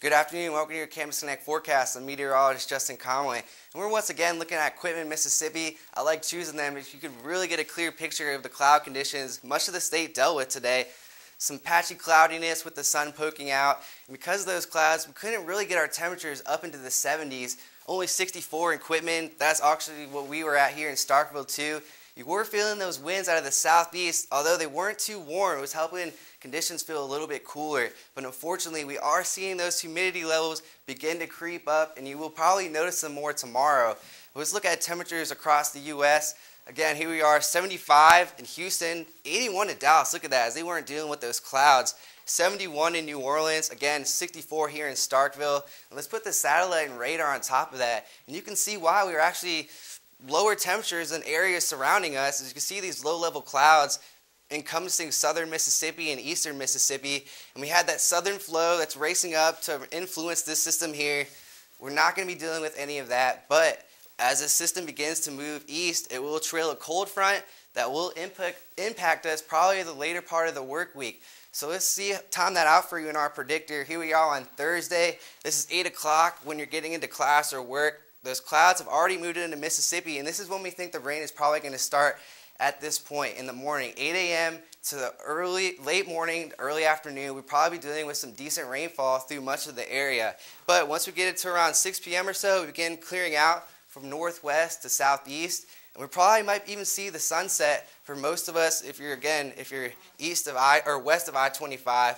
Good afternoon, welcome to your Campus Connect forecast. I'm meteorologist Justin Conway. And we're once again looking at equipment in Mississippi. I like choosing them if you could really get a clear picture of the cloud conditions much of the state dealt with today. Some patchy cloudiness with the sun poking out. And because of those clouds, we couldn't really get our temperatures up into the 70s. Only 64 in Quitman. That's actually what we were at here in Starkville too. You were feeling those winds out of the southeast, although they weren't too warm. It was helping conditions feel a little bit cooler. But unfortunately, we are seeing those humidity levels begin to creep up, and you will probably notice them more tomorrow. Let's look at temperatures across the U.S. Again, here we are, 75 in Houston, 81 in Dallas. Look at that, as they weren't dealing with those clouds. 71 in New Orleans, again 64 here in Starkville. And let's put the satellite and radar on top of that, and you can see why we were actually lower temperatures in areas surrounding us. As you can see, these low-level clouds encompassing southern Mississippi and eastern Mississippi, and we had that southern flow that's racing up to influence this system here. We're not going to be dealing with any of that, but as this system begins to move east, it will trail a cold front that will impact us probably the later part of the work week. So let's time that out for you in our predictor. Here we are on Thursday. This is 8 o'clock when you're getting into class or work. Those clouds have already moved into Mississippi, and this is when we think the rain is probably going to start at this point in the morning, 8 a.m. to the late morning, early afternoon. We'll probably be dealing with some decent rainfall through much of the area. But once we get it to around 6 p.m. or so, we begin clearing out from northwest to southeast, and we probably might even see the sunset for most of us if you're east of west of I-25.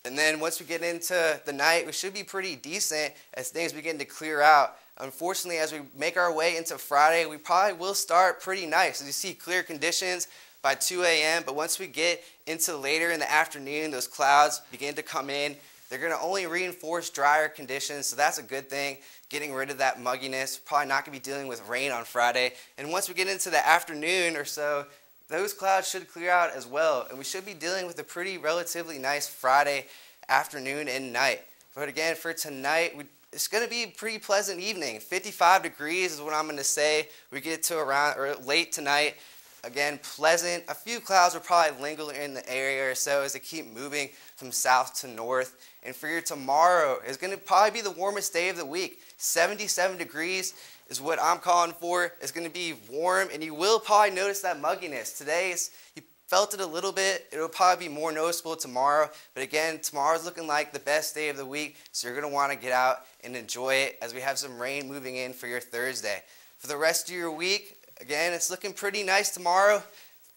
And then once we get into the night, we should be pretty decent as things begin to clear out. Unfortunately, as we make our way into Friday, we probably will start pretty nice. As you see, clear conditions by 2 a.m., but once we get into later in the afternoon, those clouds begin to come in. They're going to only reinforce drier conditions, so that's a good thing, getting rid of that mugginess. Probably not going to be dealing with rain on Friday. And once we get into the afternoon or so, those clouds should clear out as well, and we should be dealing with a pretty relatively nice Friday afternoon and night. But again, for tonight, it's going to be a pretty pleasant evening. 55 degrees is what I'm going to say. We get to around or late tonight. Again, pleasant. A few clouds will probably linger in the area or so as they keep moving from south to north. And for your tomorrow, it's going to probably be the warmest day of the week. 77 degrees is what I'm calling for. It's going to be warm, and you will probably notice that mugginess. Today, you felt it a little bit. It'll probably be more noticeable tomorrow. But again, tomorrow's looking like the best day of the week, so you're going to want to get out and enjoy it as we have some rain moving in for your Thursday. For the rest of your week, again, it's looking pretty nice tomorrow.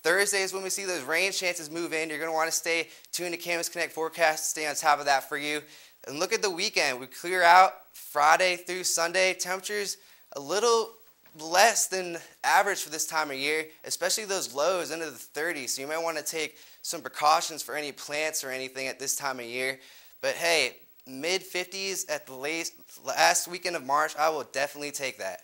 Thursday is when we see those rain chances move in. You're going to want to stay tuned to Campus Connect forecast to stay on top of that for you. And look at the weekend. We clear out Friday through Sunday. Temperatures a little less than average for this time of year, especially those lows into the 30s. So you might want to take some precautions for any plants or anything at this time of year. But hey, mid-50s at the last weekend of March, I will definitely take that.